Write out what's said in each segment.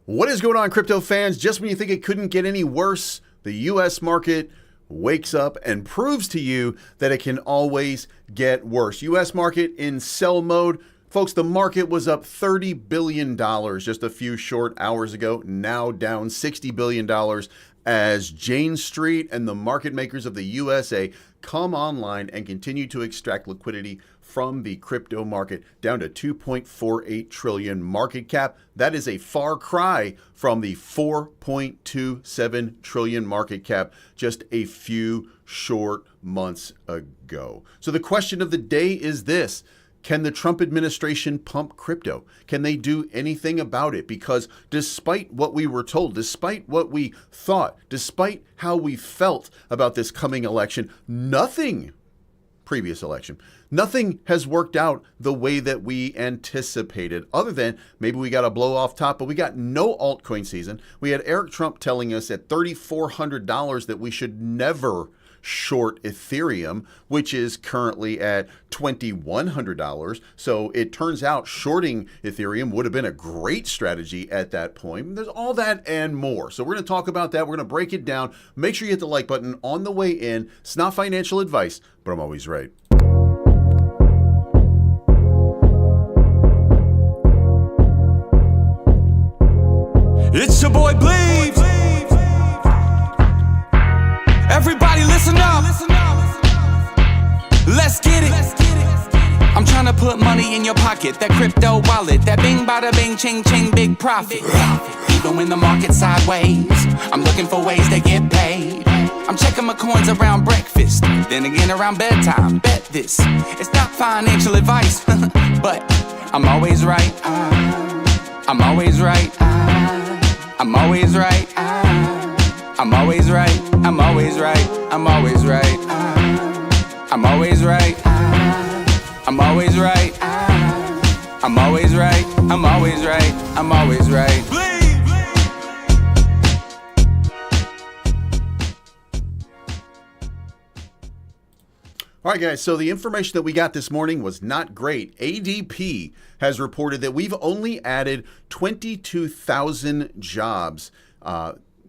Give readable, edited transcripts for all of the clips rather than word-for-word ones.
What is going on, crypto fans? Just when you think it couldn't get any worse, the US market wakes up and proves to you that it can always get worse. US market in sell mode. Folks, the market was up $30 billion just a few short hours ago, now down $60 billion as Jane Street and the market makers of the USA come online and continue to extract liquidity from the crypto market down to 2.48 trillion market cap. That is a far cry from the 4.27 trillion market cap just a few short months ago. So the question of the day is this: can the Trump administration pump crypto? Can they do anything about it? Because despite what we were told, despite what we thought, despite how we felt about this coming election, previous election, nothing has worked out the way that we anticipated, other than maybe we got a blow off top, but we got no altcoin season. We had Eric Trump telling us at $3,400 that we should never short Ethereum, which is currently at $2,100. So it turns out shorting Ethereum would have been a great strategy at that point. There's all that and more. So we're going to talk about that. We're going to break it down. Make sure you hit the like button on the way in. It's not financial advice, but I'm always right. It's your boy Bleed. Everybody listen up. Let's get it. I'm trying to put money in your pocket, that crypto wallet, that bing bada bing ching ching big profit. Even when the market's sideways, I'm looking for ways to get paid. I'm checking my coins around breakfast, then again around bedtime. Bet this, it's not financial advice, but I'm always right. I'm always right. I'm always right. I'm always right. I'm always right. I'm always right. I'm always right. I'm always right. I'm always right. I'm always right. I'm always right. All right, guys, so the information that we got this morning was not great. ADP has reported that we've only added 22,000 jobs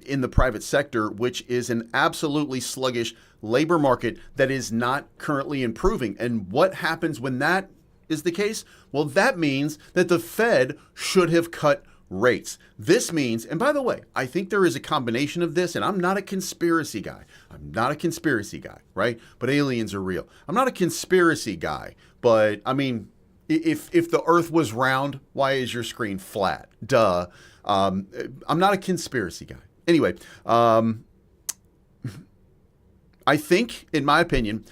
in the private sector, which is an absolutely sluggish labor market that is not currently improving. And what happens when that is the case? Well, that means that the Fed should have cut rates. This means, and by the way, I think there is a combination of this, and I'm not a conspiracy guy. Right? But aliens are real. I'm not a conspiracy guy, but I mean, if the earth was round, why is your screen flat? Duh. I'm not a conspiracy guy. Anyway, I think, in my opinion,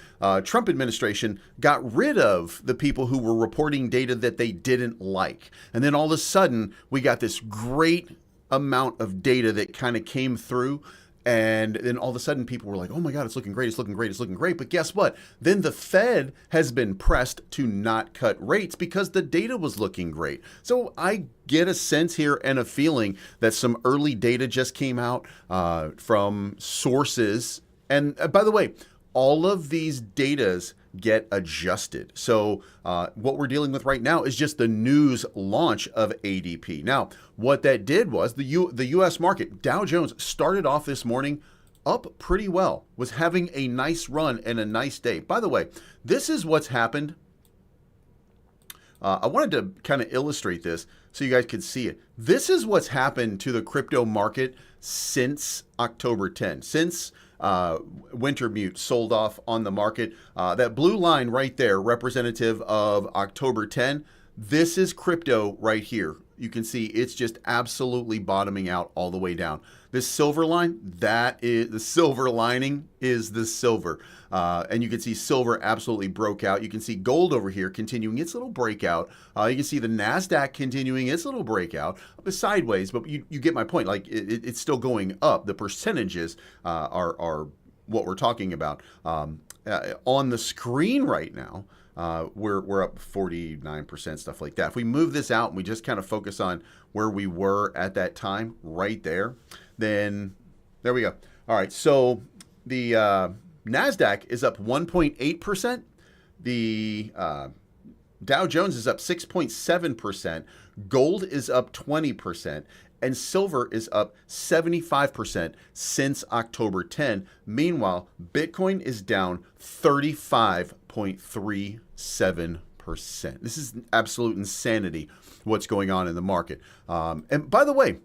Trump administration got rid of the people who were reporting data that they didn't like. And then all of a sudden, we got this great amount of data that kind of came through. And then all of a sudden, people were like, oh my God, it's looking great, it's looking great, it's looking great. But guess what? Then the Fed has been pressed to not cut rates because the data was looking great. So I get a sense here and a feeling that some early data just came out from sources. And by the way, all of these datas get adjusted. So what we're dealing with right now is just the news launch of ADP. Now, what that did was the U.S. market, Dow Jones, started off this morning up pretty well, was having a nice run and a nice day. By the way, this is what's happened. I wanted to kind of illustrate this so you guys could see it. This is what's happened to the crypto market since October 10, since Wintermute sold off on the market. That blue line right there, representative of October 10, this is crypto right here. You can see it's just absolutely bottoming out all the way down. This silver line, that is the silver lining, is the silver. And you can see silver absolutely broke out. You can see gold over here continuing its little breakout. You can see the NASDAQ continuing its little breakout sideways, but you get my point. Like it's still going up. The percentages are what we're talking about. On the screen right now, we're up 49%, stuff like that. If we move this out and we just kind of focus on where we were at that time, right there, then there we go. All right, so the NASDAQ is up 1.8%. The Dow Jones is up 6.7%, gold is up 20%, and silver is up 75% since October 10. Meanwhile, Bitcoin is down 35.37%. This is absolute insanity what's going on in the market. And by the way,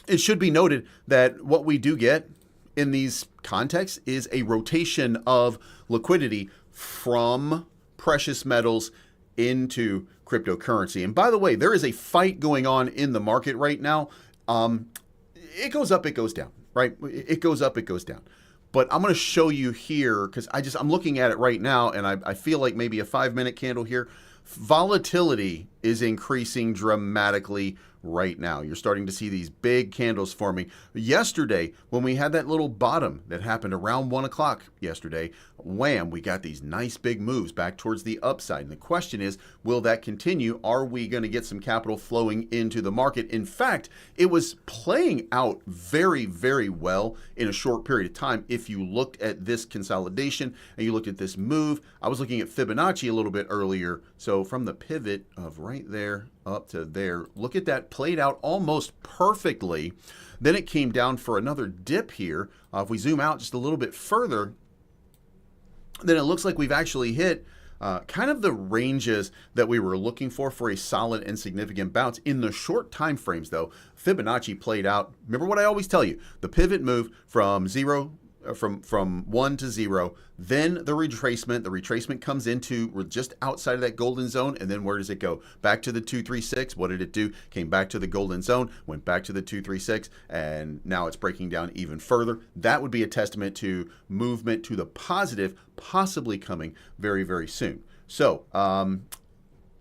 it should be noted that what we do get in these contexts is a rotation of liquidity from precious metals into cryptocurrency. And by the way, there is a fight going on in the market right now. It goes up, it goes down, right? It goes up, it goes down. But I'm going to show you here because I'm looking at it right now, and I feel like maybe a 5-minute candle here. Volatility is increasing dramatically right now. You're starting to see these big candles forming. Yesterday, when we had that little bottom that happened around 1 o'clock yesterday, wham, we got these nice big moves back towards the upside. And the question is, will that continue? Are we going to get some capital flowing into the market? In fact, it was playing out very, very well in a short period of time. If you looked at this consolidation and you looked at this move, I was looking at Fibonacci a little bit earlier. So from the pivot of right there up to there, look at that, played out almost perfectly. Then it came down for another dip here. If we zoom out just a little bit further, then it looks like we've actually hit kind of the ranges that we were looking for a solid and significant bounce. In the short time frames, though, Fibonacci played out. Remember what I always tell you, the pivot move from 1 to 0, then the retracement comes into, we're just outside of that golden zone, and then where does it go? Back to the 236. What did it do? Came back to the golden zone, went back to the 236, and now it's breaking down even further. That would be a testament to movement to the positive, possibly coming very, very soon. So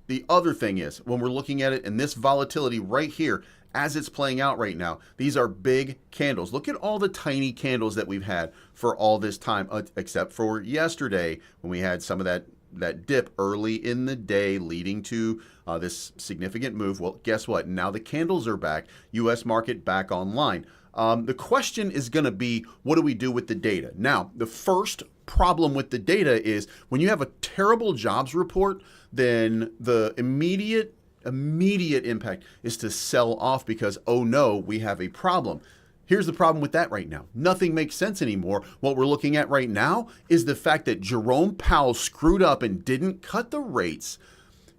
the other thing is, when we're looking at it, and this volatility right here, as it's playing out right now, these are big candles. Look at all the tiny candles that we've had for all this time, except for yesterday when we had some of that dip early in the day leading to this significant move. Well, guess what? Now the candles are back, U.S. market back online. The question is going to be, what do we do with the data? Now, the first problem with the data is when you have a terrible jobs report, then the immediate impact is to sell off because, oh no, we have a problem. Here's the problem with that right now. Nothing makes sense anymore. What we're looking at right now is the fact that Jerome Powell screwed up and didn't cut the rates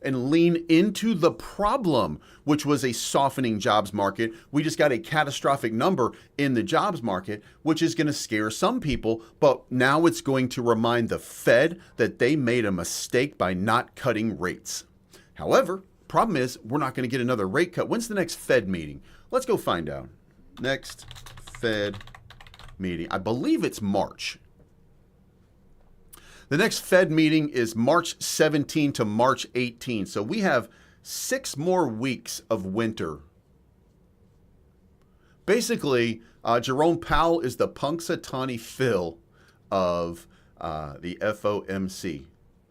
and lean into the problem, which was a softening jobs market. We just got a catastrophic number in the jobs market, which is going to scare some people, but now it's going to remind the Fed that they made a mistake by not cutting rates. However, problem is, we're not going to get another rate cut. When's the next Fed meeting? Let's go find out. Next Fed meeting. I believe it's March. The next Fed meeting is March 17 to March 18. So we have 6 more weeks of winter. Basically, Jerome Powell is the Punxsutawney Phil of the FOMC.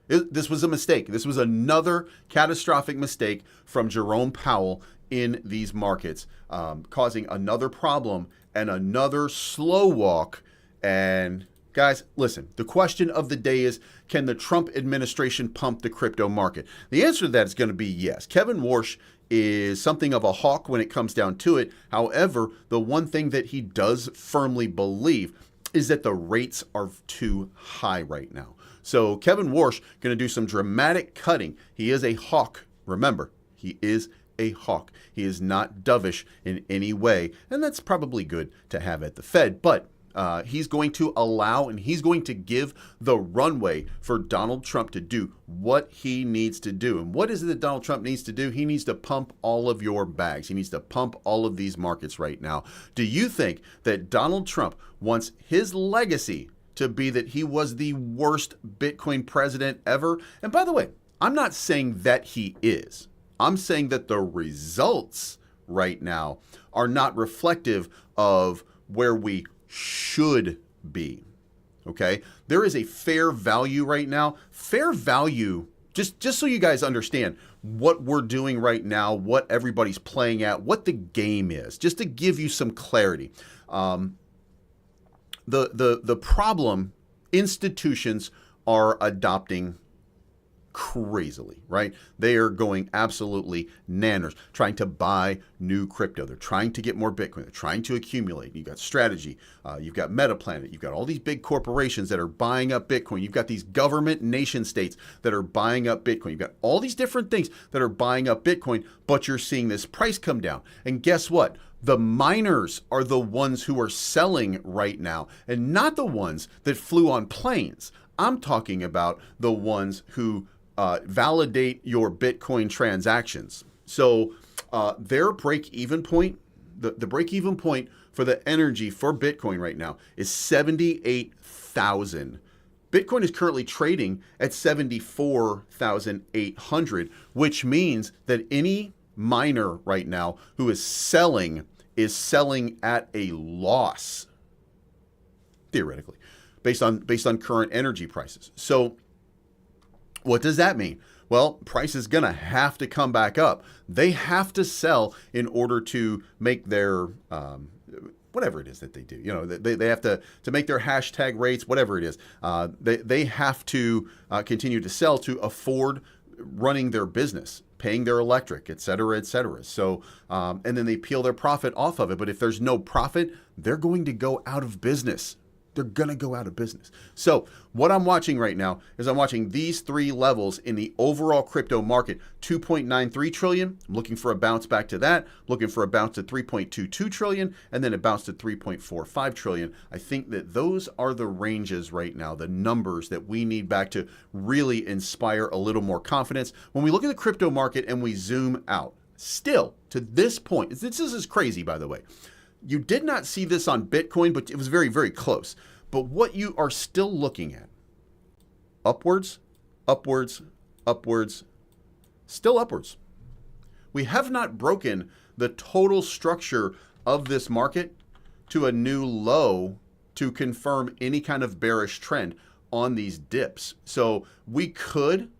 This was a mistake. This was another catastrophic mistake from Jerome Powell in these markets, causing another problem and another slow walk. And guys, listen, the question of the day is, can the Trump administration pump the crypto market? The answer to that is going to be yes. Kevin Warsh is something of a hawk when it comes down to it. However, the one thing that he does firmly believe is that the rates are too high right now. So Kevin Warsh going to do some dramatic cutting. He is a hawk. Remember, he is a hawk. He is not dovish in any way, and that's probably good to have at the Fed. But he's going to allow and he's going to give the runway for Donald Trump to do what he needs to do. And what is it that Donald Trump needs to do? He needs to pump all of your bags. He needs to pump all of these markets right now. Do you think that Donald Trump wants his legacy to be that he was the worst Bitcoin president ever? And by the way, I'm not saying that he is. I'm saying that the results right now are not reflective of where we should be. Okay? There is a fair value right now. Fair value, just so you guys understand what we're doing right now, what everybody's playing at, what the game is, just to give you some clarity. The problem, institutions are adopting crazily, right? They are going absolutely nanners, trying to buy new crypto. They're trying to get more Bitcoin. They're trying to accumulate. You've got Strategy. You've got MetaPlanet. You've got all these big corporations that are buying up Bitcoin. You've got these government nation states that are buying up Bitcoin. You've got all these different things that are buying up Bitcoin, but you're seeing this price come down. And guess what? The miners are the ones who are selling right now, and not the ones that flew on planes. I'm talking about the ones who validate your Bitcoin transactions. So their break-even point, the break-even point for the energy for Bitcoin right now is 78,000. Bitcoin is currently trading at 74,800, which means that any miner right now who is selling at a loss, theoretically, based on current energy prices. So what does that mean? Well, price is going to have to come back up. They have to sell in order to make their whatever it is that they do. You know, they have to make their hashtag rates, whatever it is. They have to continue to sell to afford running their business, paying their electric, et cetera, et cetera. So, and then they peel their profit off of it. But if there's no profit, they're going to go out of business. They're going to go out of business. So what I'm watching right now is I'm watching these three levels in the overall crypto market. 2.93 trillion. I'm looking for a bounce back to that. Looking for a bounce to 3.22 trillion and then a bounce to 3.45 trillion. I think that those are the ranges right now, the numbers that we need back to really inspire a little more confidence. When we look at the crypto market and we zoom out, still to this point, this is crazy, by the way. You did not see this on Bitcoin, but it was very, very close. But what you are still looking at, upwards, upwards, upwards, still upwards. We have not broken the total structure of this market to a new low to confirm any kind of bearish trend on these dips. So we could,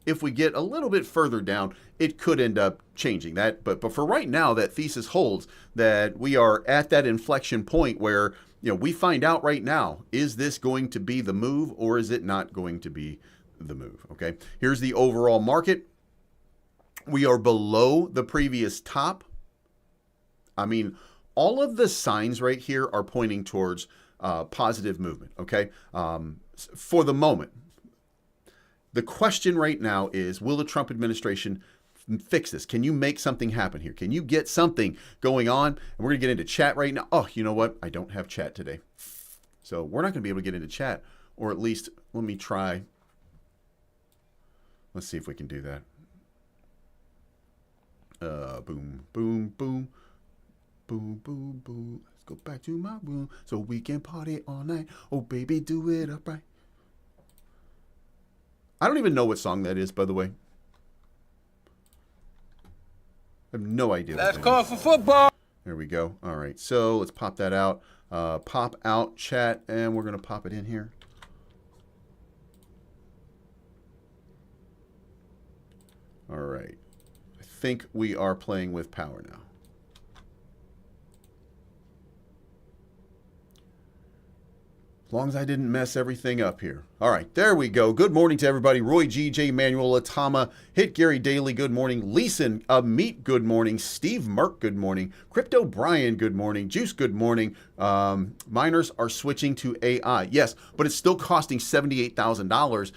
if we get a little bit further down, it could end up changing that. But for right now, that thesis holds that we are at that inflection point where, you know, we find out right now, is this going to be the move or is it not going to be the move? Okay, here's the overall market. We are below the previous top. I mean, all of the signs right here are pointing towards positive movement, okay? For the moment. The question right now is, will the Trump administration fix this? Can you make something happen here? Can you get something going on? And we're going to get into chat right now. Oh, you know what? I don't have chat today. So we're not going to be able to get into chat, or at least let me try. Let's see if we can do that. Boom, boom, boom, boom, boom, boom. Let's go back to my room so we can party all night. Oh, baby, do it upright. I don't even know what song that is, by the way. I have no idea. That's called for football. There we go. All right, so let's pop that out. Pop out chat, and we're going to pop it in here. All right. I think we are playing with power now. As long as I didn't mess everything up here. All right, there we go. Good morning to everybody. Roy G, J Manuel, Atama, Hit Gary Daily, good morning. Leeson, Meet, good morning. Steve Merck, good morning. Crypto Brian, good morning. Juice, good morning. Miners are switching to AI. Yes, but it's still costing $78,000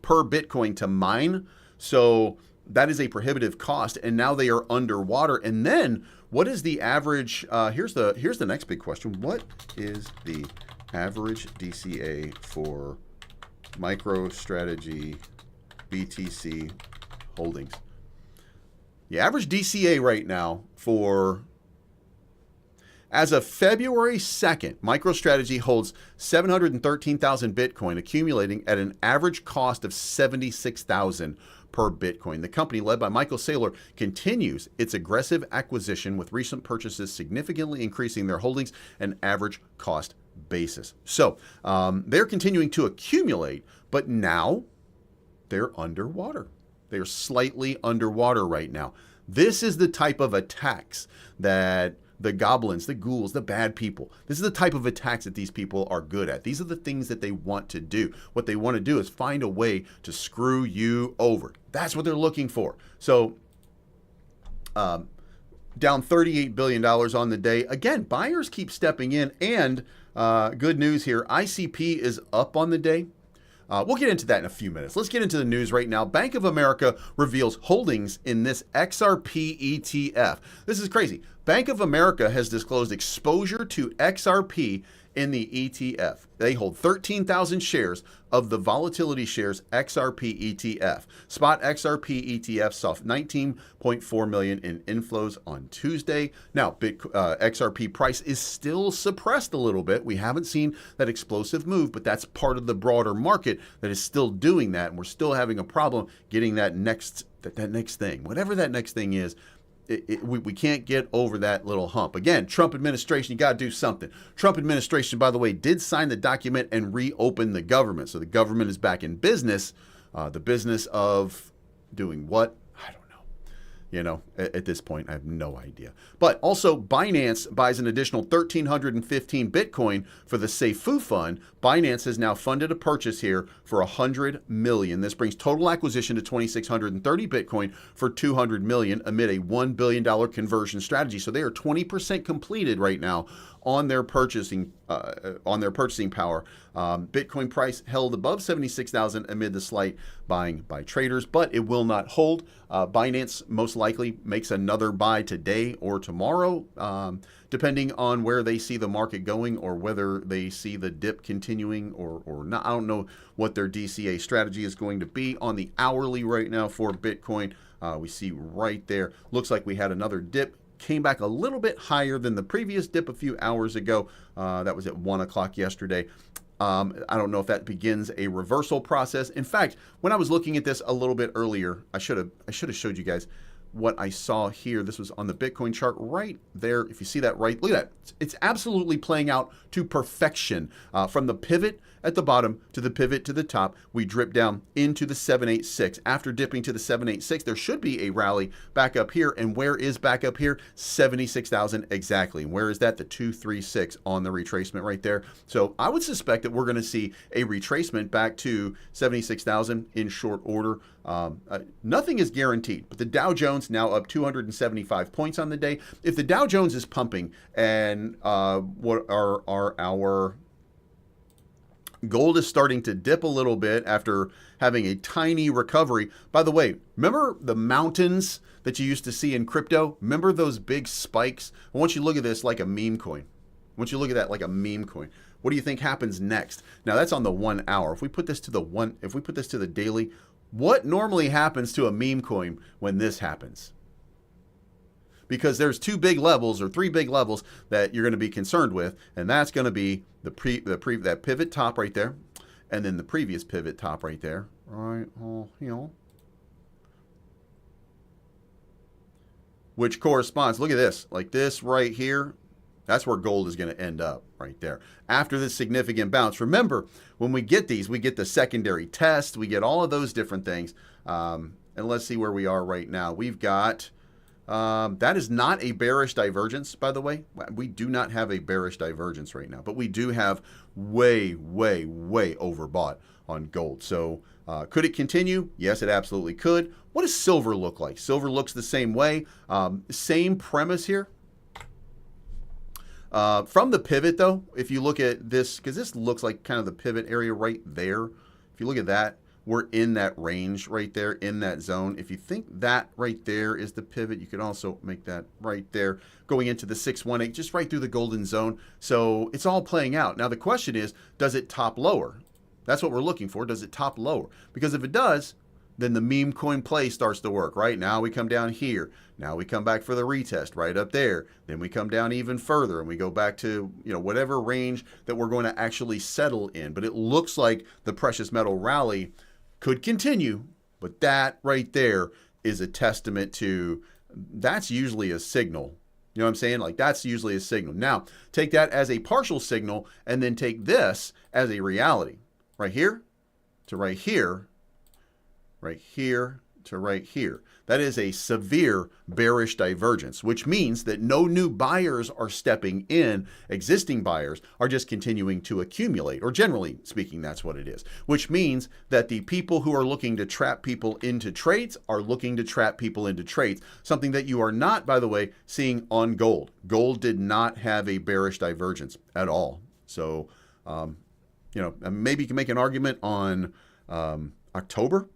per Bitcoin to mine. So that is a prohibitive cost, and now they are underwater. And then what is the average? Here's the next big question. What is the average DCA for MicroStrategy BTC holdings? The average DCA right now for, as of February 2nd, MicroStrategy holds 713,000 Bitcoin, accumulating at an average cost of 76,000 per Bitcoin. The company, led by Michael Saylor, continues its aggressive acquisition, with recent purchases significantly increasing their holdings and average cost basis. So they're continuing to accumulate, but now they're underwater. They're slightly underwater right now. This is the type of attacks that the goblins, the ghouls, the bad people. This is the type of attacks that these people are good at. These are the things that they want to do. What they want to do is find a way to screw you over. That's what they're looking for. So, down $38 billion on the day. Again, buyers keep stepping in, and good news here, ICP is up on the day. We'll get into that in a few minutes. Let's get into the news right now. Bank of America reveals holdings in this XRP ETF. This is crazy. Bank of America has disclosed exposure to XRP in the ETF. They hold 13,000 shares of the volatility shares XRP ETF. Spot XRP ETF saw 19.4 million in inflows on Tuesday. Now, XRP price is still suppressed a little bit. We haven't seen that explosive move, but that's part of the broader market that is still doing that, and we're still having a problem getting that next thing, whatever that next thing is. We can't get over that little hump. Again, Trump administration, you got to do something. Trump administration, by the way, did sign the document and reopen the government. So the government is back in business. The business of doing what? I don't know. You know, at this point, I have no idea. But also, Binance buys an additional 1,315 Bitcoin for the Seifu Fund. Binance has now funded a purchase here for 100 million. This brings total acquisition to 2,630 Bitcoin for 200 million amid a $1 billion conversion strategy. So they are 20% completed right now on their purchasing power. Bitcoin price held above 76,000 amid the slight buying by traders, but it will not hold. Binance most likely makes another buy today or tomorrow, depending on where they see the market going or whether they see the dip continuing or not. I don't know what their DCA strategy is going to be on the hourly right now for Bitcoin. We see right there, looks like we had another dip. Came back a little bit higher than the previous dip a few hours ago. That was at 1 o'clock yesterday. I don't know if that begins a reversal process. In fact, when I was looking at this a little bit earlier, I should have showed you guys what I saw here. This was on the Bitcoin chart right there. If you see that right, look at that. It's absolutely playing out to perfection. From the pivot at the bottom to the pivot to the top, we drip down into the 786. After dipping to the 786, there should be a rally back up here. And where is back up here? 76,000 exactly. And where is that? The 236 on the retracement right there. So I would suspect that we're going to see a retracement back to 76,000 in short order. Nothing is guaranteed, but the Dow Jones now up 275 points on the day. If the Dow Jones is pumping and what are our gold is starting to dip a little bit after having a tiny recovery. By the way, remember the mountains that you used to see in crypto? Remember those big spikes? I want you to look at this like a meme coin. I want you to look at that like a meme coin. What do you think happens next? Now that's on the 1 hour. If we put this to the daily, what normally happens to a meme coin when this happens? Because there's two big levels or three big levels that you're going to be concerned with, and that's going to be that pivot top right there, and then the previous pivot top right there, right? Which corresponds. Look at this, like this right here. That's where gold is going to end up right there. After this significant bounce, remember, when we get these, we get the secondary test, we get all of those different things. And let's see where we are right now. We've got, that is not a bearish divergence, by the way. We do not have a bearish divergence right now, but we do have way, way, way overbought on gold. So could it continue? Yes, it absolutely could. What does silver look like? Silver looks the same way. Same premise here. From the pivot, though, if you look at this, because this looks like kind of the pivot area right there. If you look at that, we're in that range right there, in that zone. If you think that right there is the pivot, you can also make that right there, going into the 618, just right through the golden zone. So it's all playing out. Now, the question is, does it top lower? That's what we're looking for. Does it top lower? Because if it does, then the meme coin play starts to work, right? Now we come down here. Now we come back for the retest right up there. Then we come down even further and we go back to, whatever range that we're going to actually settle in. But it looks like the precious metal rally could continue, but that right there is a testament to, that's usually a signal. You know what I'm saying? Like, that's usually a signal. Now, take that as a partial signal and then take this as a reality. Right here to right here, right here to right here. That is a severe bearish divergence, which means that no new buyers are stepping in. Existing buyers are just continuing to accumulate, or generally speaking, that's what it is, which means that the people who are looking to trap people into trades are looking to trap people into trades, something that you are not, by the way, seeing on gold. Gold did not have a bearish divergence at all. So, maybe you can make an argument on October,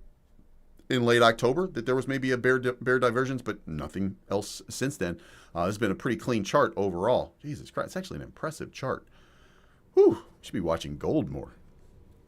in late October, that there was maybe a bear divergence, but nothing else since then. This has been a pretty clean chart overall. Jesus Christ, it's actually an impressive chart. Whew, should be watching gold more.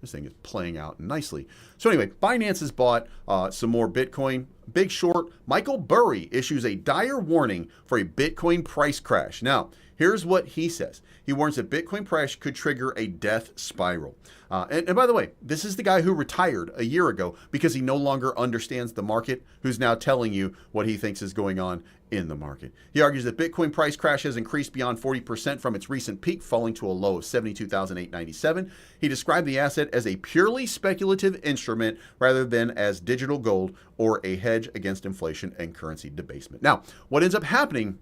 This thing is playing out nicely. So anyway, Binance has bought some more Bitcoin. Big Short, Michael Burry issues a dire warning for a Bitcoin price crash. Now, here's what he says. He warns that Bitcoin price could trigger a death spiral. And by the way, this is the guy who retired a year ago because he no longer understands the market, who's now telling you what he thinks is going on in the market. He argues that Bitcoin price crash has increased beyond 40% from its recent peak, falling to a low of $72,897. He described the asset as a purely speculative instrument rather than as digital gold or a hedge against inflation and currency debasement. Now, what ends up happening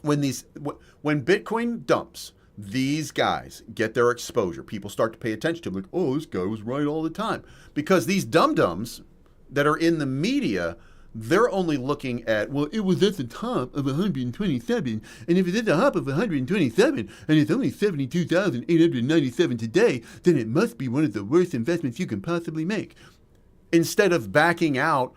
when Bitcoin dumps, these guys get their exposure. People start to pay attention to them, like, oh, this guy was right all the time. Because these dum-dums that are in the media, they're only looking at, well, it was at the top of 127, and if it's at the top of 127, and it's only 72,897 today, then it must be one of the worst investments you can possibly make. Instead of backing out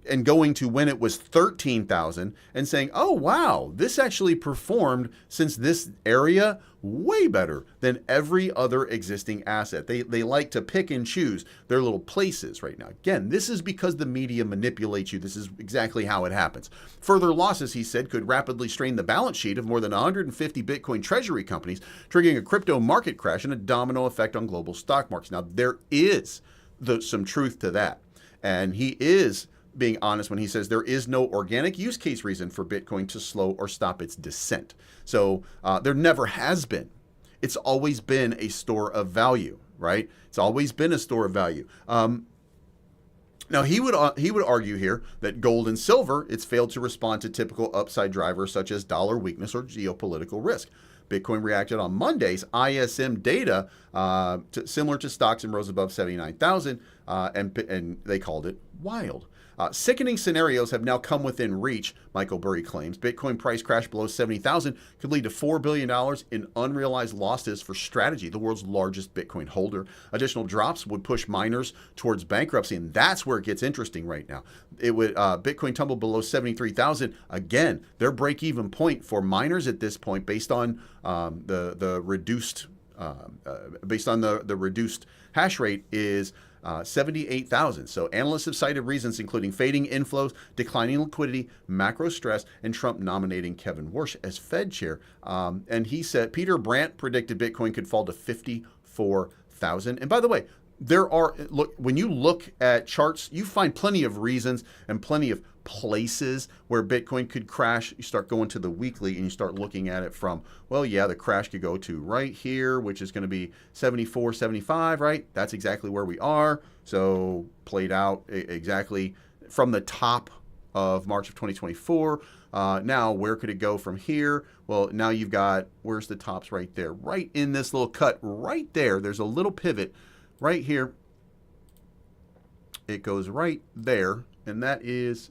and going to when it was 13,000 and saying, oh, wow, this actually performed since this area way better than every other existing asset. They like to pick and choose their little places right now. Again, this is because the media manipulates you. This is exactly how it happens. Further losses, he said, could rapidly strain the balance sheet of more than 150 Bitcoin treasury companies, triggering a crypto market crash and a domino effect on global stock markets. Now, there is some truth to that. And he is being honest when he says there is no organic use case reason for Bitcoin to slow or stop its descent. So there never has been. It's always been a store of value, right? It's always been a store of value. Now, he would argue here that gold and silver, it's failed to respond to typical upside drivers such as dollar weakness or geopolitical risk. Bitcoin reacted on Monday's ISM data, similar to stocks, and rose above 79,000, and they called it wild. Sickening scenarios have now come within reach, Michael Burry claims. Bitcoin price crash below 70,000 could lead to $4 billion in unrealized losses for Strategy, the world's largest Bitcoin holder. Additional drops would push miners towards bankruptcy, and that's where it gets interesting right now. It would Bitcoin tumble below 73,000. Again, their break-even point for miners at this point, based on the reduced hash rate, is 78,000. So analysts have cited reasons including fading inflows, declining liquidity, macro stress, and Trump nominating Kevin Warsh as Fed chair. And he said Peter Brandt predicted Bitcoin could fall to 54,000. And by the way, when you look at charts, you find plenty of reasons and plenty of places where Bitcoin could crash. You start going to the weekly and you start looking at it from, well, yeah, the crash could go to right here, which is going to be 74, 75, right? That's exactly where we are. So played out exactly from the top of March of 2024. Now, where could it go from here? Well, now you've got, where's the tops right there? Right in this little cut right there. There's a little pivot right here. It goes right there, and that is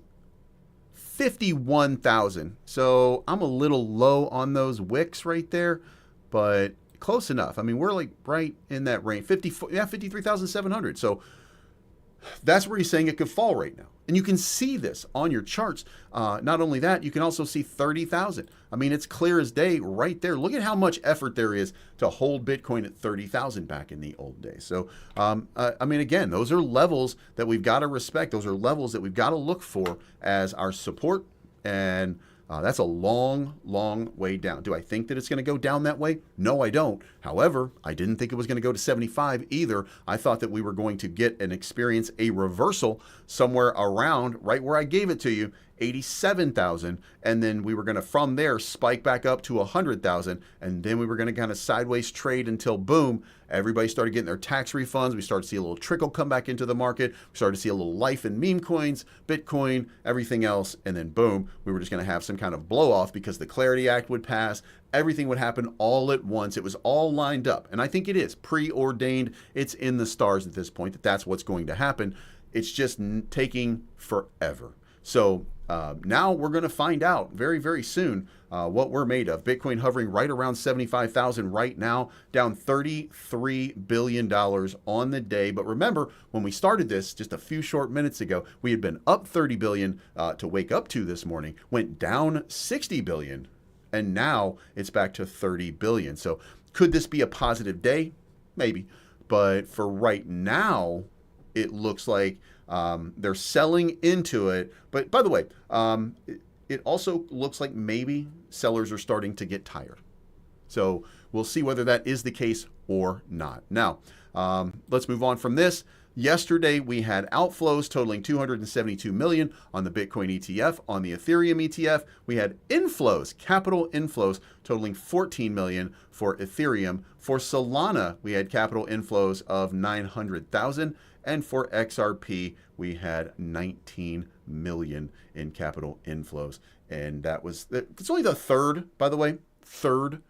51,000. So I'm a little low on those wicks right there, but close enough. I mean, we're like right in that range, 53,700. So that's where he's saying it could fall right now. And you can see this on your charts. Not only that, you can also see 30,000. I mean, it's clear as day right there. Look at how much effort there is to hold Bitcoin at 30,000 back in the old days. So, I mean, again, those are levels that we've got to respect. Those are levels that we've got to look for as our support. And that's a long, long way down. Do I think that it's going to go down that way? No, I don't. However, I didn't think it was going to go to 75 either. I thought that we were going to get and experience a reversal somewhere around right where I gave it to you, 87,000, and then we were going to from there spike back up to 100,000, and then we were going to kind of sideways trade until boom, everybody started getting their tax refunds. We started to see a little trickle come back into the market. We started to see a little life in meme coins, Bitcoin, everything else, and then boom, we were just going to have some kind of blow off because the Clarity Act would pass. Everything would happen all at once. It was all lined up, and I think it is preordained. It's in the stars at this point that that's what's going to happen. It's just taking forever. So now we're going to find out very, very soon what we're made of. Bitcoin hovering right around 75,000 right now, down $33 billion on the day. But remember, when we started this just a few short minutes ago, we had been up 30 billion to wake up to this morning, went down 60 billion, and now it's back to 30 billion. So could this be a positive day? Maybe. But for right now, it looks like they're selling into it. But by the way, it also looks like maybe sellers are starting to get tired. So we'll see whether that is the case or not. Now, let's move on from this. Yesterday, we had outflows totaling 272 million on the Bitcoin ETF. On the Ethereum ETF, we had inflows, capital inflows totaling 14 million for Ethereum. For Solana, we had capital inflows of 900,000. And for XRP, we had 19 million in capital inflows. And it's only the third, by the way, third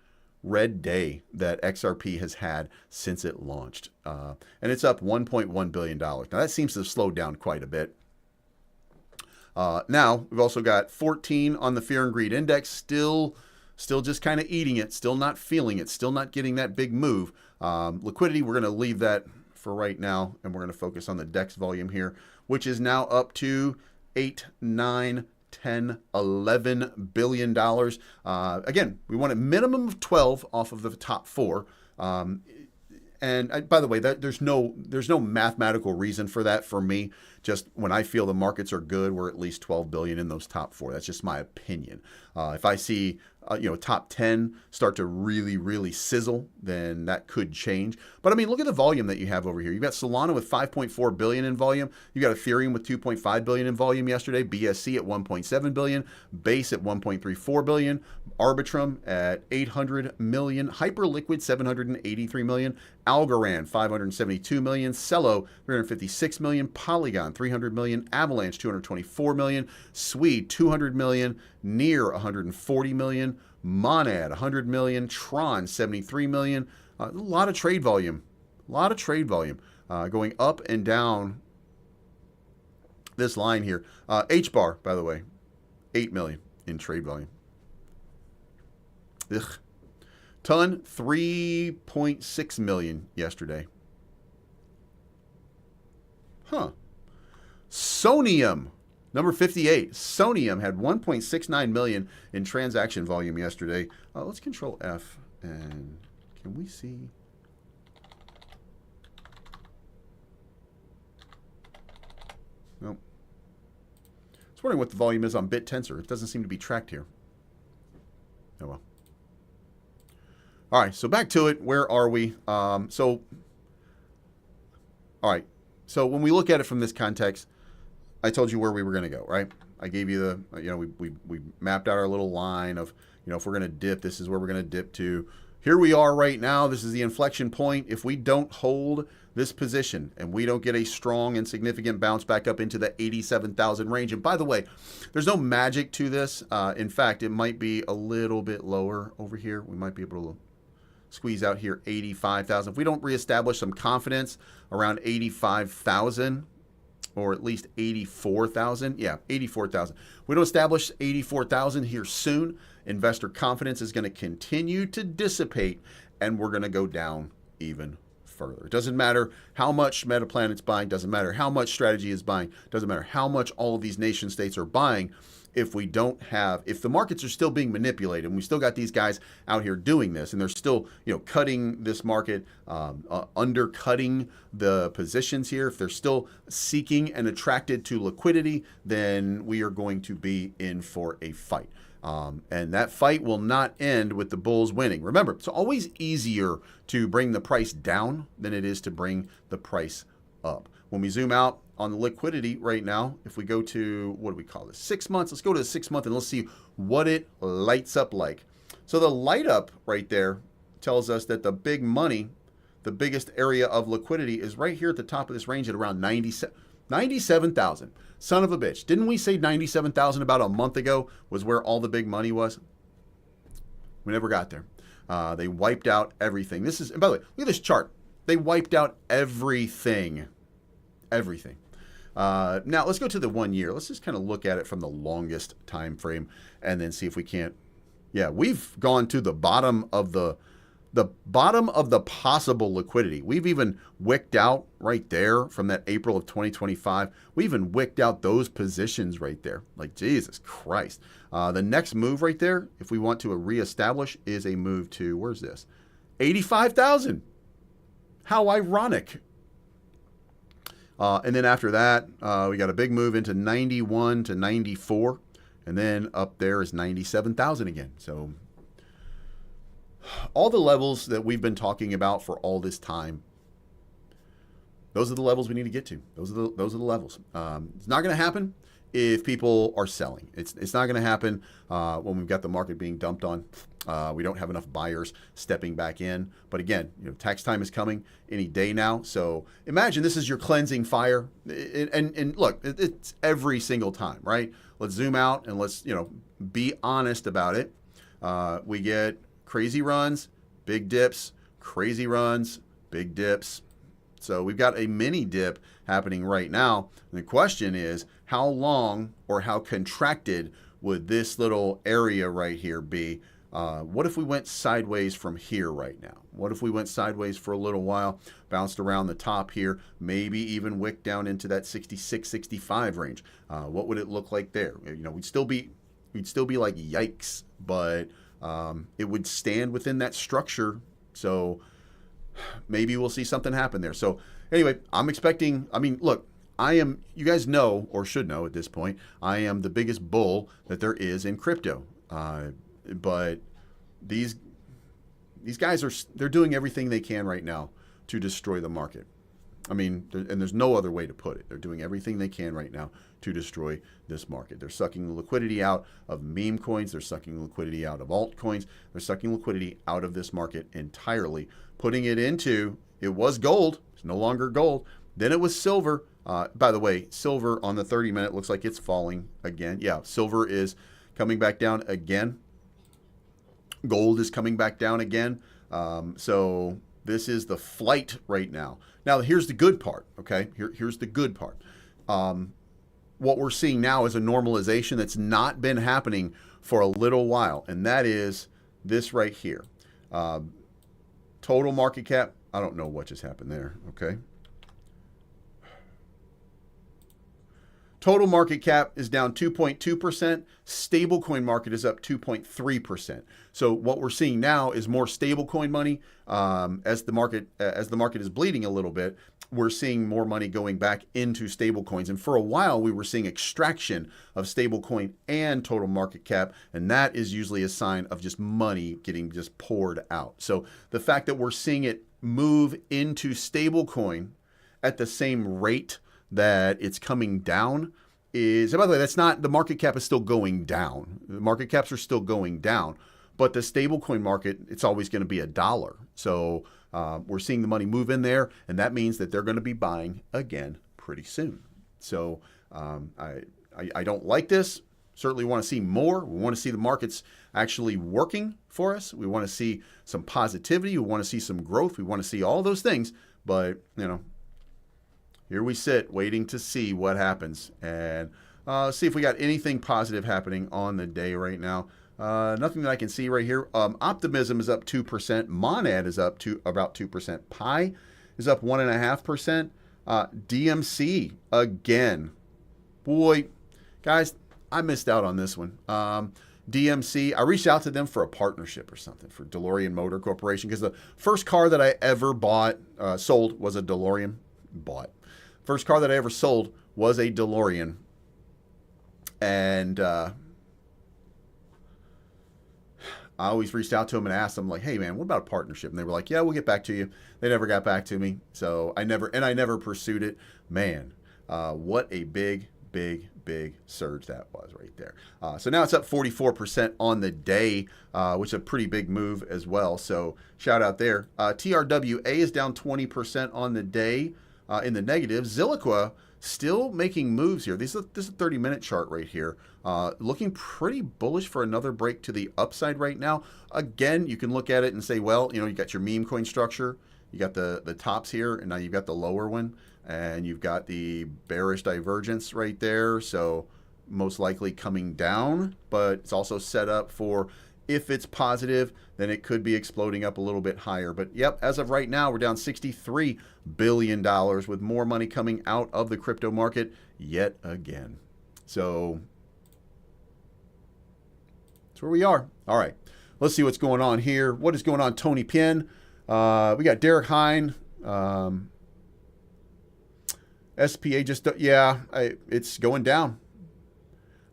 red day that XRP has had since it launched. And it's up $1.1 billion. Now, that seems to have slowed down quite a bit. Now, we've also got 14 on the Fear and Greed Index, still just kind of eating it, still not feeling it, still not getting that big move. Liquidity, we're going to leave that for right now, and we're going to focus on the DEX volume here, which is now up to 8, 9, 10, 11 billion dollars. Again, we want a minimum of 12 off of the top 4. And by the way, there's no mathematical reason for that for me. Just when I feel the markets are good, we're at least 12 billion in those top 4. That's just my opinion. If I see top 10 start to really, really sizzle, then that could change. But I mean, look at the volume that you have over here. You've got Solana with 5.4 billion in volume. You got Ethereum with 2.5 billion in volume yesterday. BSC at 1.7 billion. Base at 1.34 billion. Arbitrum at 800 million. Hyperliquid 783 million. Algorand 572 million. Celo 356 million. Polygon 300 million. Avalanche 224 million. Swede 200 million. Near 140 million. Monad 100 million. Tron 73 million. A lot of trade volume. Going up and down this line here. HBAR, by the way, 8 million in trade volume. Ugh. Ton 3.6 million yesterday. Sonium, number 58. Sonium had 1.69 million in transaction volume yesterday. Let's control F, and can we see? Nope. I was wondering what the volume is on BitTensor. It doesn't seem to be tracked here. Oh well. All right, so back to it. Where are we? All right. So when we look at it from this context, I told you where we were going to go, right? I gave you the, we mapped out our little line of, if we're going to dip, this is where we're going to dip to. Here we are right now. This is the inflection point. If we don't hold this position and we don't get a strong and significant bounce back up into the 87,000 range, and by the way, there's no magic to this. In fact, it might be a little bit lower over here. We might be able to squeeze out here 85,000. If we don't reestablish some confidence around 85,000 or at least 84,000, 84,000. We don't establish 84,000 here soon. Investor confidence is going to continue to dissipate, and we're going to go down even further. It doesn't matter how much Metaplanet's buying, doesn't matter how much Strategy is buying, doesn't matter how much all of these nation states are buying. If the markets are still being manipulated, and we still got these guys out here doing this, and they're still, cutting this market, undercutting the positions here, if they're still seeking and attracted to liquidity, then we are going to be in for a fight. And that fight will not end with the bulls winning. Remember, it's always easier to bring the price down than it is to bring the price up. when we zoom out on the liquidity right now, if we go to, what do we call this? 6 months. Let's go to the 6 month and let's see what it lights up like. So the light up right there tells us that the big money, the biggest area of liquidity is right here at the top of this range at around 97,000. Son of a bitch. Didn't we say 97,000 about a month ago was where all the big money was? We never got there. They wiped out everything. This is, and by the way, look at this chart. They wiped out everything. Everything. Now let's go to the 1 year. Let's just kind of look at it from the longest time frame and then see if we can't. Yeah, we've gone to the bottom of the bottom of the possible liquidity. We've even wicked out right there from that April of 2025. We even wicked out those positions right there. Like, Jesus Christ. The next move right there, if we want to reestablish, is a move to, where's this? 85,000. How ironic. And then after that, we got a big move into 91 to 94. And then up there is 97,000 again. So all the levels that we've been talking about for all this time, those are the levels we need to get to. Those are the levels. It's not going to happen if people are selling. It's not going to happen when we've got the market being dumped on. We don't have enough buyers stepping back in. But again, tax time is coming any day now. So imagine this is your cleansing fire. And look, it's every single time, right? Let's zoom out and let's be honest about it. We get crazy runs, big dips, crazy runs, big dips. So we've got a mini dip happening right now. And the question is, how long or how contracted would this little area right here be? What if we went sideways from here right now? What if we went sideways for a little while, bounced around the top here, maybe even wicked down into that 66, 65 range? What would it look like there? We'd still be like, yikes, but it would stand within that structure. So maybe we'll see something happen there. So anyway, I'm expecting, look, you guys know, or should know at this point, I am the biggest bull that there is in crypto. But these guys they're doing everything they can right now to destroy the market. And there's no other way to put it. They're doing everything they can right now to destroy this market. They're sucking the liquidity out of meme coins. They're sucking the liquidity out of altcoins. They're sucking liquidity out of this market entirely, putting it into, it was gold. It's no longer gold. Then it was silver. By the way, silver on the 30-minute looks like it's falling again. Yeah, silver is coming back down again. Gold is coming back down again. So this is the flight right now. Now, here's the good part, okay? Here's the good part. What we're seeing now is a normalization that's not been happening for a little while, and that is this right here. Total market cap, I don't know what just happened there, okay? Total market cap is down 2.2%. Stablecoin market is up 2.3%. So what we're seeing now is more stablecoin money. As the market is bleeding a little bit, we're seeing more money going back into stablecoins. And for a while, we were seeing extraction of stablecoin and total market cap, and that is usually a sign of just money getting just poured out. So the fact that we're seeing it move into stablecoin at the same rate that it's coming down is, and by the way, that's not, the market cap is still going down. The market caps are still going down, but the stablecoin market, it's always going to be $1. So we're seeing the money move in there, and that means that they're going to be buying again pretty soon. So I don't like this. Certainly want to see more. We want to see the markets actually working for us. We want to see some positivity. We want to see some growth. We want to see all those things, but here we sit waiting to see what happens, and see if we got anything positive happening on the day right now. Nothing that I can see right here. Optimism is up 2%. Monad is up to about 2%. Pi is up 1.5%. DMC again. Boy, guys, I missed out on this one. DMC, I reached out to them for a partnership or something for DeLorean Motor Corporation, because the first car that I ever sold was a DeLorean. First car that I ever sold was a DeLorean. And I always reached out to them and asked them like, hey man, what about a partnership? And they were like, yeah, we'll get back to you. They never got back to me. So I never pursued it. Man, what a big surge that was right there. So now it's up 44% on the day, which is a pretty big move as well. So shout out there. TRWA is down 20% on the day in the negative. Zilliqua still making moves here. This is a 30-minute chart right here. Looking pretty bullish for another break to the upside right now. Again, you can look at it and say, well, you got your meme coin structure. You got the tops here, and now you've got the lower one. And you've got the bearish divergence right there. So most likely coming down, but it's also set up for, if it's positive, then it could be exploding up a little bit higher. But yep, as of right now, we're down $63 billion with more money coming out of the crypto market yet again. So that's where we are. All right, let's see what's going on here. What is going on, Tony Pien? We got Derek Hine. SPA just, it's going down.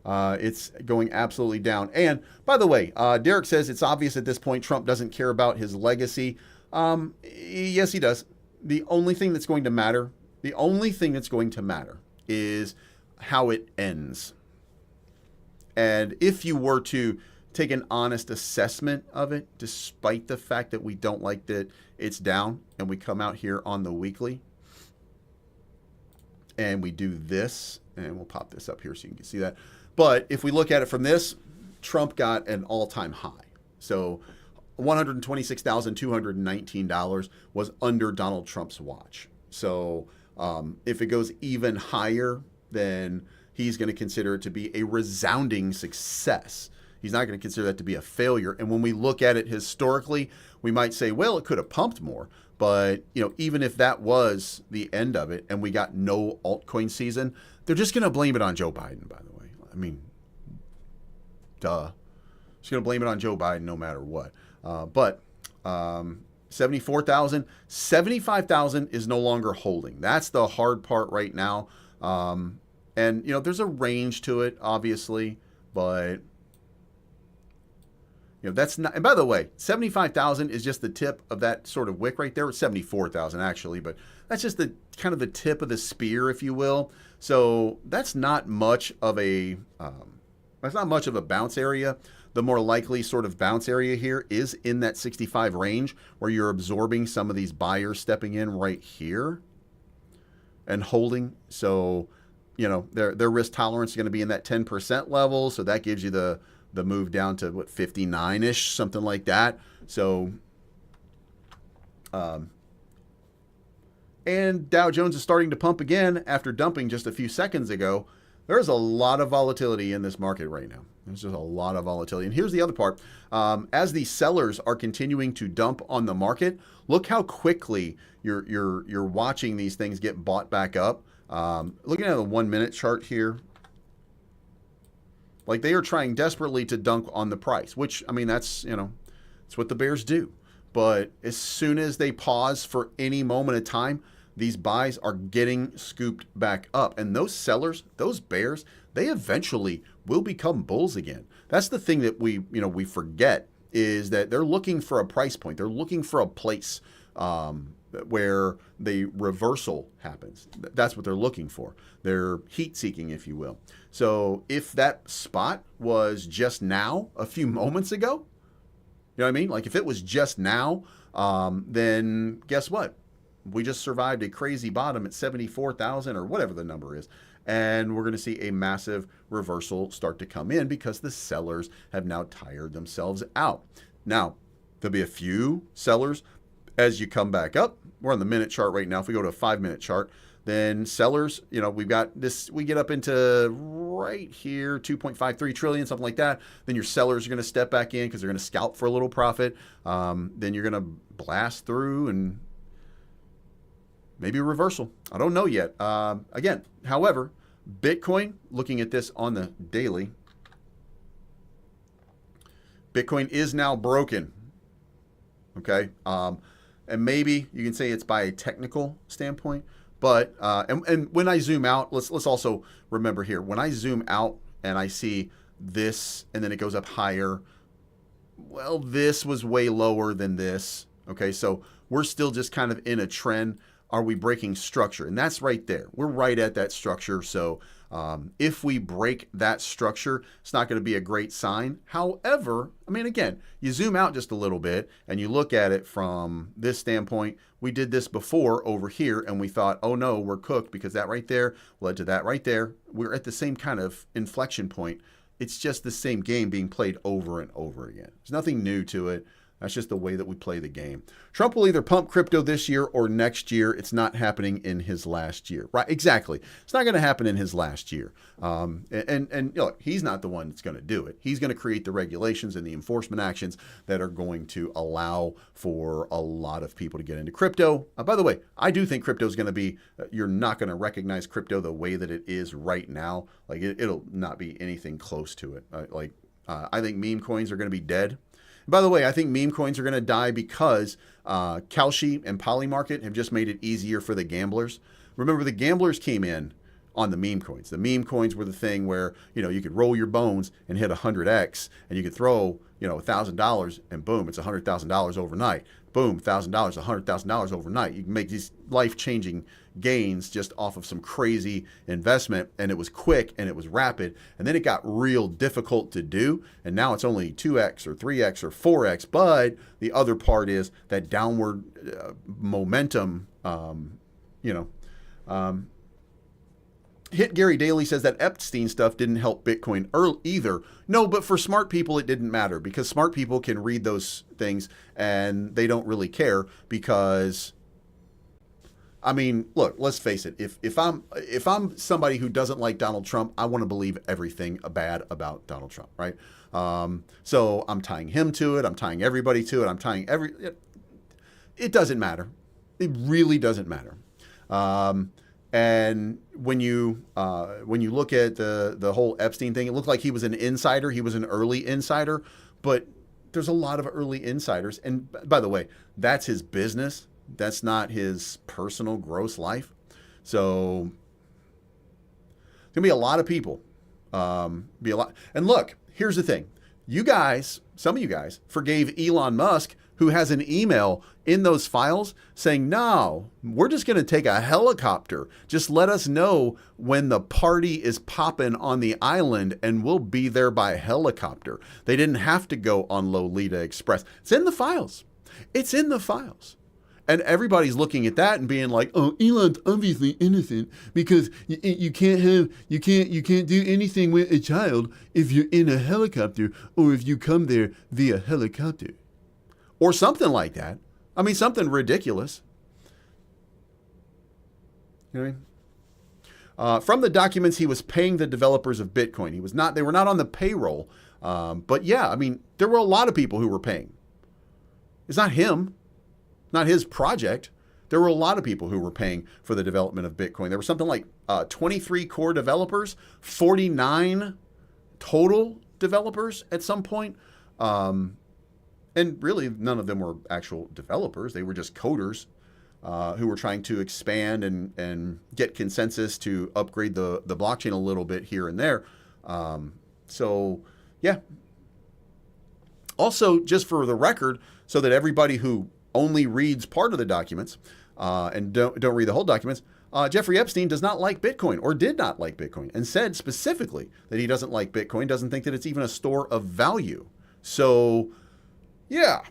It's going absolutely down. And by the way, Derek says it's obvious at this point Trump doesn't care about his legacy. Yes, he does. The only thing that's going to matter is how it ends. And if you were to take an honest assessment of it, despite the fact that we don't like that it's down, and we come out here on the weekly, and we do this, and we'll pop this up here so you can see that. But if we look at it from this, Trump got an all-time high. So $126,219 was under Donald Trump's watch. So if it goes even higher, then he's going to consider it to be a resounding success. He's not going to consider that to be a failure. And when we look at it historically, we might say, well, it could have pumped more. But, even if that was the end of it and we got no altcoin season, they're just going to blame it on Joe Biden, by the way. I mean, duh. Just going to blame it on Joe Biden no matter what. But 74,000, 75,000 is no longer holding. That's the hard part right now. And, there's a range to it, obviously, but that's not, and by the way, 75,000 is just the tip of that sort of wick right there. It's 74,000 actually, but that's just the kind of the tip of the spear, if you will. So that's not much of a bounce area. The more likely sort of bounce area here is in that 65 range, where you're absorbing some of these buyers stepping in right here and holding. So, their risk tolerance is going to be in that 10% level. So that gives you the move down to 59-ish, something like that. So, and Dow Jones is starting to pump again after dumping just a few seconds ago. There's a lot of volatility in this market right now. There's just a lot of volatility. And here's the other part. As the sellers are continuing to dump on the market, look how quickly you're watching these things get bought back up. Looking at the 1 minute chart here, like they are trying desperately to dunk on the price, which, I mean, that's what the bears do. But as soon as they pause for any moment of time, these buys are getting scooped back up. And those sellers, those bears, they eventually will become bulls again. That's the thing that we forget, is that they're looking for a price point. They're looking for a place where the reversal happens. That's what they're looking for. They're heat seeking, if you will. So if that spot was just now, a few moments ago, you know what I mean? Like if it was just now, then guess what? We just survived a crazy bottom at 74,000 or whatever the number is. And we're going to see a massive reversal start to come in because the sellers have now tired themselves out. Now, there'll be a few sellers as you come back up. We're on the minute chart right now. If we go to a 5 minute chart, then sellers, we've got this, we get up into right here, 2.53 trillion, something like that. Then your sellers are going to step back in because they're going to scalp for a little profit. Then you're going to blast through and maybe a reversal. I don't know yet. Again, however, Bitcoin, looking at this on the daily, Bitcoin is now broken. Okay. And maybe you can say it's by a technical standpoint, but, and when I zoom out, let's also remember here, when I zoom out and I see this, and then it goes up higher, well, this was way lower than this. Okay, so we're still just kind of in a trend. Are we breaking structure? And that's right there. We're right at that structure. So if we break that structure, it's not going to be a great sign. However, I mean, again, you zoom out just a little bit and you look at it from this standpoint. We did this before over here and we thought, oh no, we're cooked because that right there led to that right there. We're at the same kind of inflection point. It's just the same game being played over and over again. There's nothing new to it. That's just the way that we play the game. Trump will either pump crypto this year or next year. It's not happening in his last year. Right? Exactly. It's not going to happen in his last year. And look, he's not the one that's going to do it. He's going to create the regulations and the enforcement actions that are going to allow for a lot of people to get into crypto. By the way, I do think crypto is going to be, you're not going to recognize crypto the way that it is right now. Like it'll not be anything close to it. I think meme coins are going to be dead. By the way, I think meme coins are going to die because Kalshi and Polymarket have just made it easier for the gamblers. Remember, the gamblers came in on the meme coins. The meme coins were the thing where, you could roll your bones and hit 100x, and you could throw, $1,000, and boom, it's $100,000 overnight. Boom, $1,000, $100,000 overnight. You can make these life-changing gains just off of some crazy investment, and it was quick and it was rapid, and then it got real difficult to do, and now it's only 2x or 3x or 4x. But the other part is that downward momentum. Hit Gary Daly says that Epstein stuff didn't help Bitcoin either. No, but for smart people, it didn't matter because smart people can read those things and they don't really care because, I mean, look, let's face it. If I'm somebody who doesn't like Donald Trump, I want to believe everything bad about Donald Trump, right? So I'm tying him to it. I'm tying everybody to it. It doesn't matter. It really doesn't matter. And when you look at the whole Epstein thing, it looked like he was an insider. He was an early insider, but there's a lot of early insiders. And by the way, that's his business. That's not his personal gross life. So there's gonna be a lot of people. And look, here's the thing. Some of you guys forgave Elon Musk, who has an email in those files saying, no, we're just going to take a helicopter. Just let us know when the party is popping on the island and we'll be there by helicopter. They didn't have to go on Lolita Express. It's in the files. It's in the files. And everybody's looking at that and being like, oh, Elon's obviously innocent because you can't do anything with a child if you're in a helicopter or if you come there via helicopter. Or something like that. I mean, something ridiculous. You know what I mean? From the documents, he was paying the developers of Bitcoin. They were not on the payroll. But yeah, I mean, there were a lot of people who were paying. It's not him, not his project. There were a lot of people who were paying for the development of Bitcoin. There were something like 23 core developers, 49 total developers at some point. And really, none of them were actual developers. They were just coders who were trying to expand and get consensus to upgrade the blockchain a little bit here and there. So, yeah. Also, just for the record, so that everybody who only reads part of the documents and don't read the whole documents, Jeffrey Epstein does not like Bitcoin or did not like Bitcoin and said specifically that he doesn't like Bitcoin, doesn't think that it's even a store of value. So... Yeah,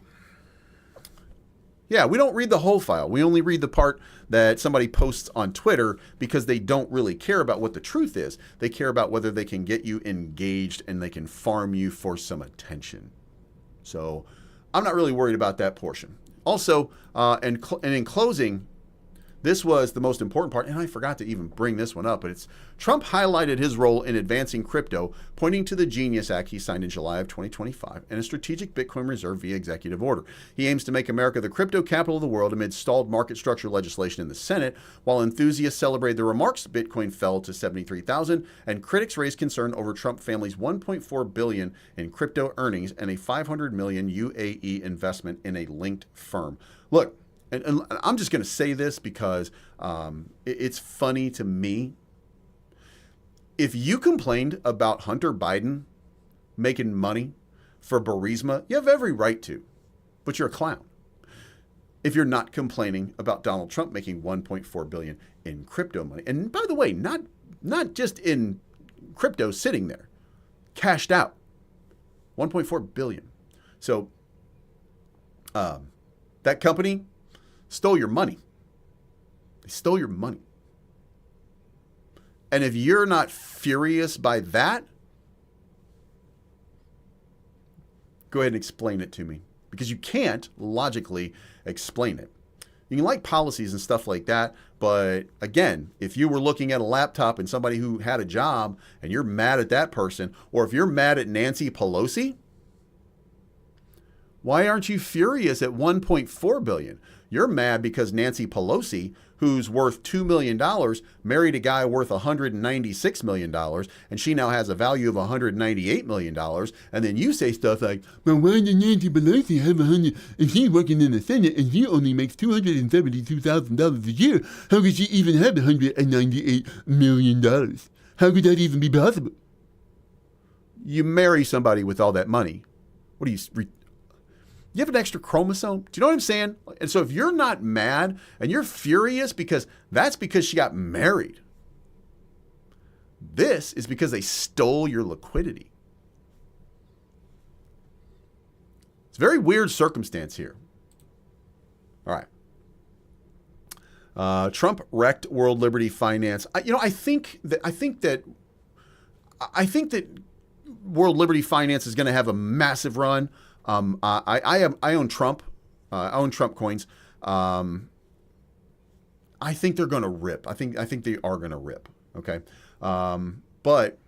we don't read the whole file. We only read the part that somebody posts on Twitter because they don't really care about what the truth is. They care about whether they can get you engaged and they can farm you for some attention. So I'm not really worried about that portion. Also, and in closing, this was the most important part, and I forgot to even bring this one up, but it's Trump highlighted his role in advancing crypto, pointing to the Genius Act he signed in July of 2025 and a strategic Bitcoin reserve via executive order. He aims to make America the crypto capital of the world amid stalled market structure legislation in the Senate, while enthusiasts celebrated the remarks Bitcoin fell to 73,000, and critics raised concern over Trump family's $1.4 billion in crypto earnings and a $500 million UAE investment in a linked firm. Look, and I'm just going to say this because it's funny to me. If you complained about Hunter Biden making money for Burisma, you have every right to, but you're a clown. If you're not complaining about Donald Trump making $1.4 billion in crypto money, and by the way, not just in crypto sitting there, cashed out, $1.4 billion. So that company stole your money. They stole your money. And if you're not furious by that, go ahead and explain it to me, because you can't logically explain it. You can like policies and stuff like that, but again, if you were looking at a laptop and somebody who had a job and you're mad at that person, or if you're mad at Nancy Pelosi, why aren't you furious at $1.4 billion? You're mad because Nancy Pelosi, who's worth $2 million, married a guy worth $196 million, and she now has a value of $198 million. And then you say stuff like, well, why did Nancy Pelosi have if she's working in the Senate and she only makes $272,000 a year, how could she even have $198 million? How could that even be possible? You marry somebody with all that money. What are you have an extra chromosome? Do you know what I'm saying? And so if you're not mad and you're furious because she got married, this is because they stole your liquidity. It's a very weird circumstance here. All right. Trump wrecked world liberty finance. I think that world liberty finance is going to have a massive run. I own Trump. I own Trump coins. I think they're going to rip. I think they are going to rip. Okay. But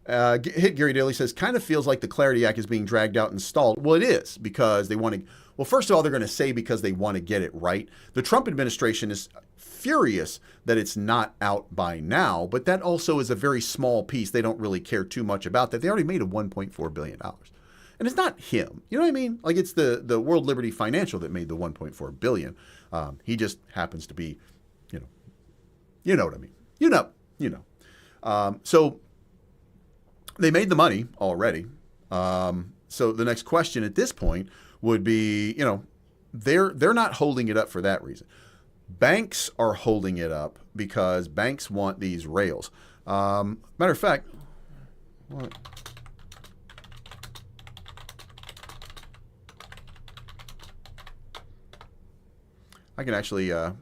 Hit Gary Daly says, kind of feels like the Clarity Act is being dragged out and stalled. Well, it is, because they want to. Well, first of all, they're going to say because they want to get it right. The Trump administration is furious that it's not out by now, but that also is a very small piece. They don't really care too much about that. They already made a $1.4 billion. And it's not him. You know what I mean? Like, it's the World Liberty Financial that made the $1.4 billion. He just happens to be, you know what I mean? You know. So they made the money already. So the next question at this point would be, they're not holding it up for that reason. Banks are holding it up because banks want these rails. Matter of fact, what? I can actually, this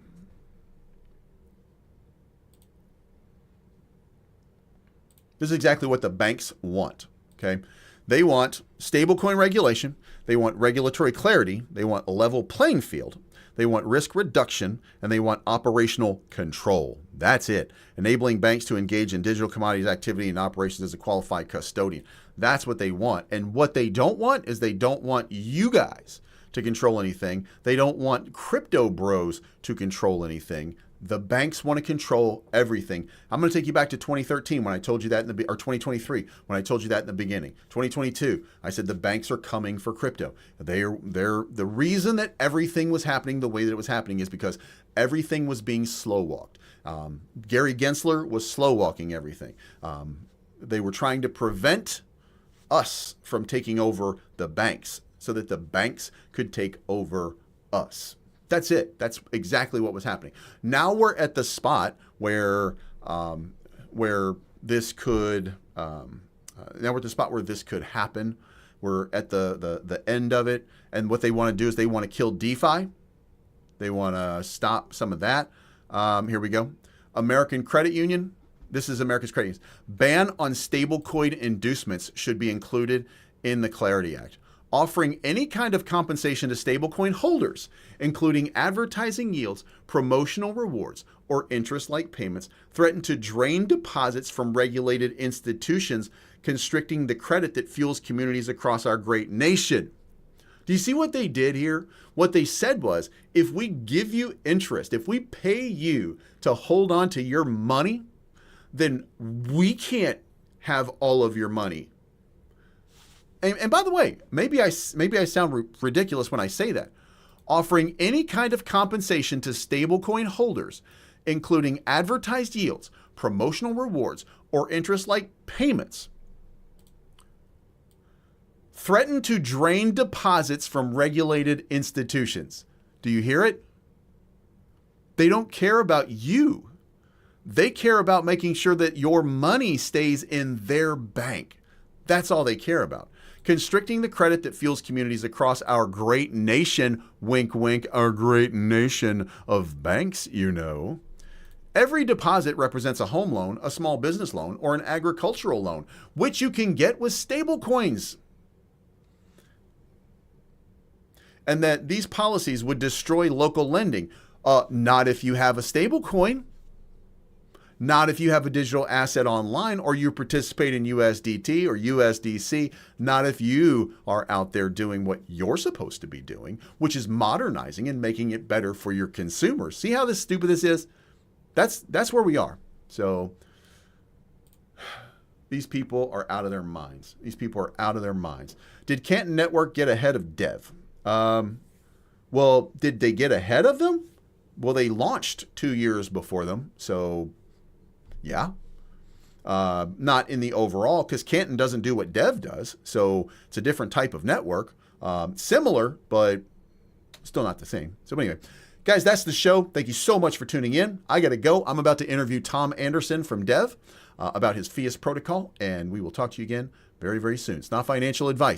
is exactly what the banks want, okay? They want stablecoin regulation. They want regulatory clarity. They want a level playing field. They want risk reduction, and they want operational control. That's it. Enabling banks to engage in digital commodities activity and operations as a qualified custodian. That's what they want. And what they don't want is they don't want you guys to control anything. They don't want crypto bros to control anything. The banks want to control everything. I'm going to take you back to 2013 when I told you that or 2023 when I told you that in the beginning. 2022, I said the banks are coming for crypto. They're the reason that everything was happening the way that it was happening is because everything was being slow walked. Gary Gensler was slow walking everything. They were trying to prevent us from taking over the banks so that the banks could take over us. That's it. That's exactly what was happening. Now we're at the spot where this could happen. We're at the end of it. And what they want to do is they want to kill DeFi. They want to stop some of that. Here we go. American Credit Union. This is America's Credit Union. Ban on stablecoin inducements should be included in the Clarity Act. Offering any kind of compensation to stablecoin holders, including advertising yields, promotional rewards, or interest-like payments, threaten to drain deposits from regulated institutions, constricting the credit that fuels communities across our great nation. Do you see what they did here? What they said was, if we give you interest, if we pay you to hold on to your money, then we can't have all of your money. And by the way, maybe I sound ridiculous when I say that. Offering any kind of compensation to stablecoin holders, including advertised yields, promotional rewards, or interest-like payments, threaten to drain deposits from regulated institutions. Do you hear it? They don't care about you. They care about making sure that your money stays in their bank. That's all they care about. Constricting the credit that fuels communities across our great nation, wink, wink, our great nation of banks, you know. Every deposit represents a home loan, a small business loan, or an agricultural loan, which you can get with stablecoins. And that these policies would destroy local lending. Not if you have a stablecoin. Not if you have a digital asset online or you participate in USDT or USDC. Not if you are out there doing what you're supposed to be doing, which is modernizing and making it better for your consumers. See how stupid this is? That's where we are. So these people are out of their minds. These people are out of their minds. Did Canton Network get ahead of Dev? Well, did they get ahead of them? Well, they launched 2 years before them. So yeah. Not in the overall, because Canton doesn't do what Dev does. So it's a different type of network. Similar, but still not the same. So anyway, guys, that's the show. Thank you so much for tuning in. I got to go. I'm about to interview Tom Anderson from Dev about his Fiat protocol, and we will talk to you again very, very soon. It's not financial advice.